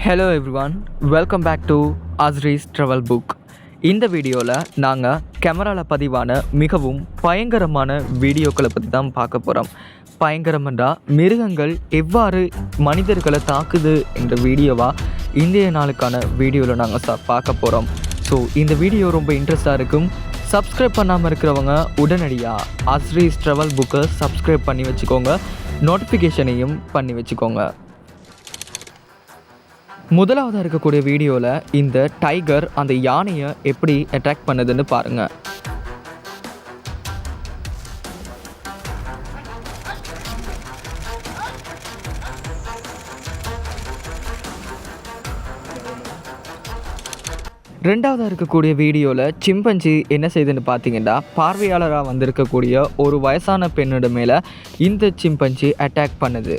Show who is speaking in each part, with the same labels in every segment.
Speaker 1: Hello everyone, welcome back to அஸ்ரீஸ் travel book. இந்த வீடியோவில் நாங்கள் கேமராவில் பதிவான மிகவும் பயங்கரமான வீடியோக்களை பற்றி தான் பார்க்க போகிறோம். பயங்கரம் என்றால் மிருகங்கள் எவ்வாறு மனிதர்களை தாக்குது என்ற வீடியோவாக இன்றைய நாளுக்கான வீடியோவில் நாங்கள் பார்க்க போகிறோம். ஸோ இந்த வீடியோ ரொம்ப இன்ட்ரெஸ்டாக இருக்கும். சப்ஸ்கிரைப் பண்ணாமல் இருக்கிறவங்க உடனடியாக அஸ்ரீஸ் ட்ராவல் புக்கை சப்ஸ்கிரைப் பண்ணி வச்சுக்கோங்க, நோட்டிஃபிகேஷனையும் பண்ணி வச்சுக்கோங்க. முதலாவதாக இருக்கக்கூடிய வீடியோவில் இந்த டைகர் அந்த யானையை எப்படி அட்டாக் பண்ணுதுன்னு பாருங்கள். ரெண்டாவதாக இருக்கக்கூடிய வீடியோவில் சிம்பன்சி என்ன செய்யுதுன்னு பார்த்தீங்கன்னா, பார்வையாளராக வந்திருக்கக்கூடிய ஒரு வயசான பெண்ணோட மேலே இந்த சிம்பன்சி அட்டாக் பண்ணுது.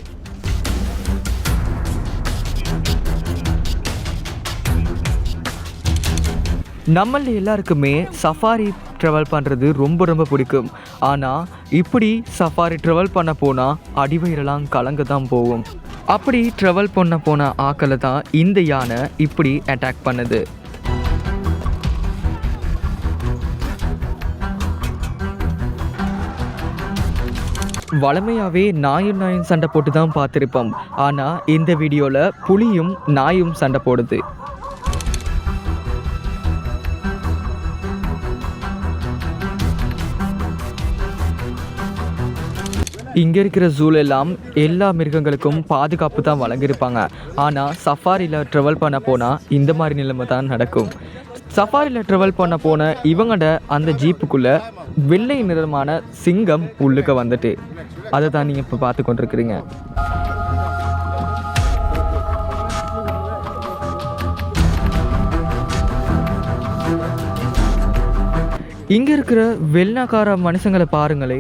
Speaker 1: நம்மள எல்லாருக்குமே சஃபாரி ட்ராவல் பண்ணுறது ரொம்ப பிடிக்கும். ஆனால் இப்படி சஃபாரி ட்ராவல் பண்ண போனால் அடிவயிறெல்லாம் கலங்க தான் போகும். அப்படி ட்ராவல் பண்ண போன ஆக்களை தான் இந்த யானை இப்படி அட்டாக் பண்ணுது. வழமையாகவே நாயும் சண்டை போட்டு தான் பார்த்துருப்போம். ஆனால் இந்த வீடியோவில் புலியும் நாயும் சண்டை போடுது. இங்கே இருக்கிற ஜூல எல்லாம் எல்லா மிருகங்களுக்கும் பாதுகாப்பு தான் வழங்கியிருப்பாங்க. ஆனால் சஃபாரியில் ட்ராவல் பண்ண போனால் இந்த மாதிரி நிலைமை தான் நடக்கும். சஃபாரியில் ட்ராவல் பண்ண போன இவங்களோட அந்த ஜீப்புக்குள்ளே வெள்ளை நிறமான சிங்கம் உள்ளுக்க வந்துட்டு அதை தான் நீங்கள் இப்போ பார்த்து கொண்டிருக்கிறீங்க. இங்கே இருக்கிற வெள்ளக்கார மனுஷங்களை பாருங்களே,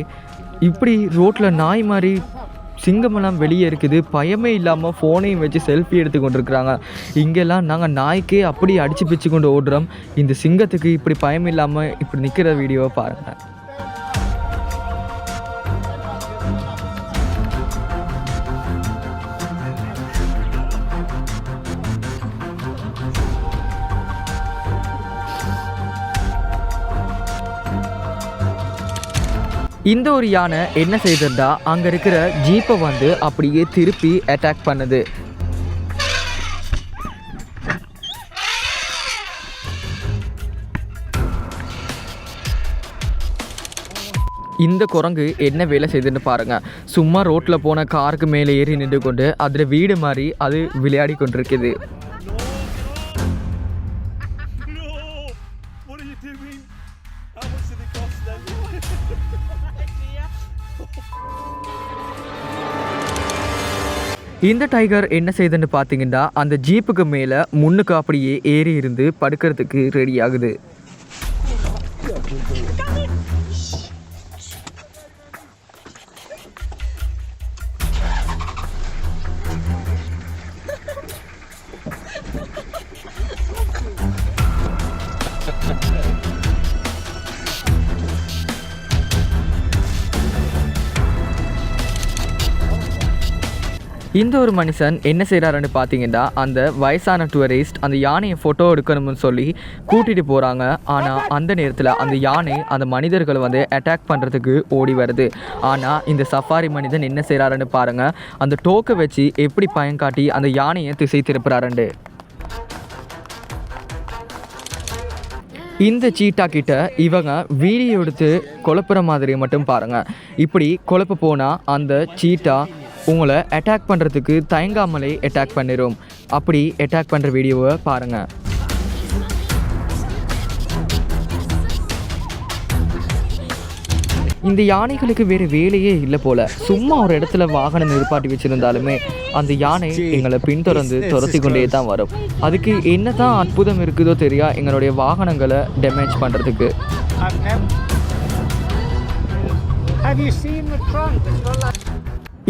Speaker 1: இப்படி ரோட்டில் நாய் மாதிரி சிங்கமெல்லாம் வெளியே இருக்குது, பயமே இல்லாமல் ஃபோனையும் வச்சு செல்ஃபி எடுத்து கொண்டிருக்கிறாங்க. இங்கெல்லாம் நாங்கள் நாய்க்கே அப்படி அடித்து பிச்சு கொண்டு ஓடுறோம். இந்த சிங்கத்துக்கு இப்படி பயம் இல்லாமல் இப்படி நிற்கிற வீடியோவை பாருங்கள். இந்த ஒரு யானை என்ன செய்தா, அங்கே இருக்கிற ஜீப்பை வந்து அப்படியே திருப்பி அட்டாக் பண்ணுது. இந்த குரங்கு என்ன வேலை செய்யுதுன்னு பாருங்க. சும்மா ரோட்டில் போன காருக்கு மேலே ஏறி நின்று கொண்டு அதில் வீடு மாதிரி அது விளையாடி கொண்டிருக்குது. இந்த டைகர் என்ன செய்யுதுன்னு பார்த்தீங்கன்னா, அந்த ஜீப்புக்கு மேலே முன்னுக்கு அப்படியே ஏறி இருந்து படுக்கிறதுக்கு ரெடி ஆகுது. இந்த ஒரு மனுஷன் என்ன செய்கிறாருன்னு பார்த்தீங்கன்னா, அந்த வயசான டூரிஸ்ட் அந்த யானையை ஃபோட்டோ எடுக்கணும்னு சொல்லி கூட்டிகிட்டு போகிறாங்க. ஆனால் அந்த நேரத்தில் அந்த யானை அந்த மனிதர்களை வந்து அட்டாக் பண்ணுறதுக்கு ஓடி வருது. ஆனால் இந்த சஃபாரி மனிதன் என்ன செய்கிறாருன்னு பாருங்கள், அந்த டோக்கை வச்சு எப்படி பயங்காட்டி அந்த யானையை திசை திருப்புறாருண்டு. இந்த சீட்டா கிட்ட இவங்க வீடியோ எடுத்து குழப்புற மாதிரி மட்டும் பாருங்கள். இப்படி குழப்ப போனால் அந்த சீட்டா உங்களை அட்டாக் பண்ணுறதுக்கு தயங்காமலே அட்டாக் பண்ணிடும். அப்படி அட்டாக் பண்ணுற வீடியோவை பாருங்கள். இந்த யானைகளுக்கு வேறு வேலையே இல்லை போல். சும்மா ஒரு இடத்துல வாகனம் நிறுப்பாட்டி வச்சுருந்தாலுமே அந்த யானை எங்களை பின்தொடர்ந்து துரத்தி கொண்டே தான் வரும். அதுக்கு என்ன தான் அற்புதம் இருக்குதோ தெரியா எங்களுடைய வாகனங்களை டேமேஜ் பண்ணுறதுக்கு.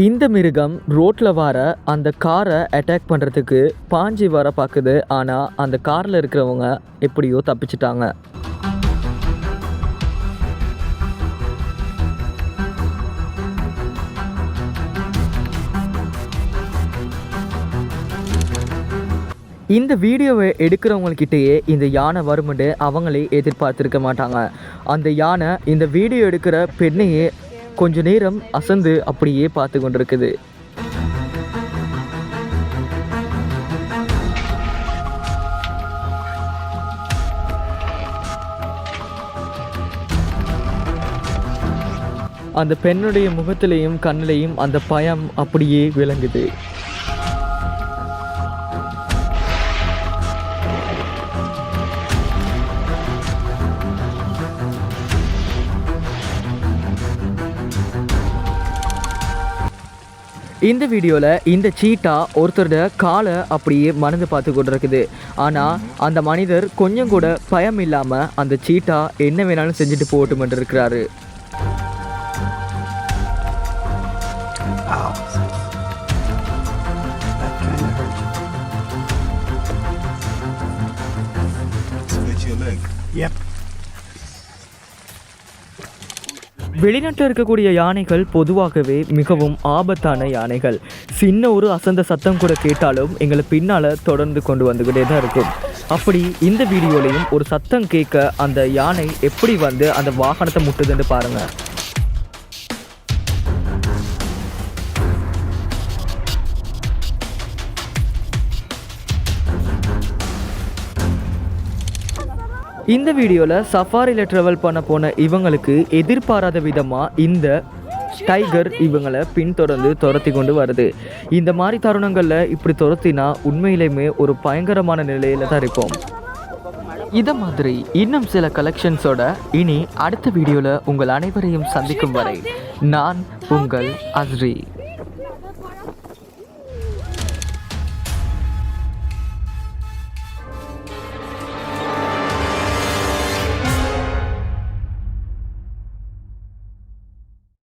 Speaker 1: இந்த மிருகம் ரோட்டில் வர அந்த காரை அட்டாக் பண்ணுறதுக்கு பாஞ்சி வர பார்க்குது. ஆனால் அந்த காரில் இருக்கிறவங்க எப்படியோ தப்பிச்சிட்டாங்க. இந்த வீடியோவை எடுக்கிறவங்கக்கிட்டேயே இந்த யானை வருமென்று அவங்களே எதிர்பார்த்துருக்க மாட்டாங்க. அந்த யானை இந்த வீடியோ எடுக்கிற பெண்ணையே கொஞ்ச நேரம் அசந்து அப்படியே பார்த்து கொண்டிருக்குது. அந்த பெண்ணுடைய முகத்திலையும் கண்ணிலையும் அந்த பயம் அப்படியே விளங்குது. இந்த வீடியோவில் இந்த சீட்டா ஒருத்தரோட காலை அப்படியே மணந்து பார்த்து கொண்டிருக்குது. ஆனால் அந்த மனிதர் கொஞ்சம் கூட பயம் இல்லாமல் அந்த சீட்டா என்ன வேணாலும் செஞ்சுட்டு போகட்டுமென்று இருக்கிறாரு. வெளிநாட்டில் இருக்கக்கூடிய யானைகள் பொதுவாகவே மிகவும் ஆபத்தான யானைகள். சின்ன ஒரு அசந்த சத்தம் கூட கேட்டாலும் எங்களை பின்னால் தொடர்ந்து கொண்டு வந்துக்கிட்டே தான் இருக்கும். அப்படி இந்த வீடியோலையும் ஒரு சத்தம் கேட்க அந்த யானை எப்படி வந்து அந்த வாகனத்தை முட்டுதுன்னு பாருங்கள். இந்த வீடியோவில் சஃபாரியில் ட்ராவல் பண்ண போன இவங்களுக்கு எதிர்பாராத விதமாக இந்த டைகர் இவங்களை பின்தொடர்ந்து துரத்தி கொண்டு வருது. இந்த மாதிரி தருணங்களில் இப்படி துரத்தினா உண்மையிலுமே ஒரு பயங்கரமான நிலையில் தான் இருப்போம். இதை மாதிரி இன்னும் சில கலெக்ஷன்ஸோட இனி அடுத்த வீடியோவில் உங்கள் அனைவரையும் சந்திக்கும் வரை நான் உங்கள் அஸ்ரி.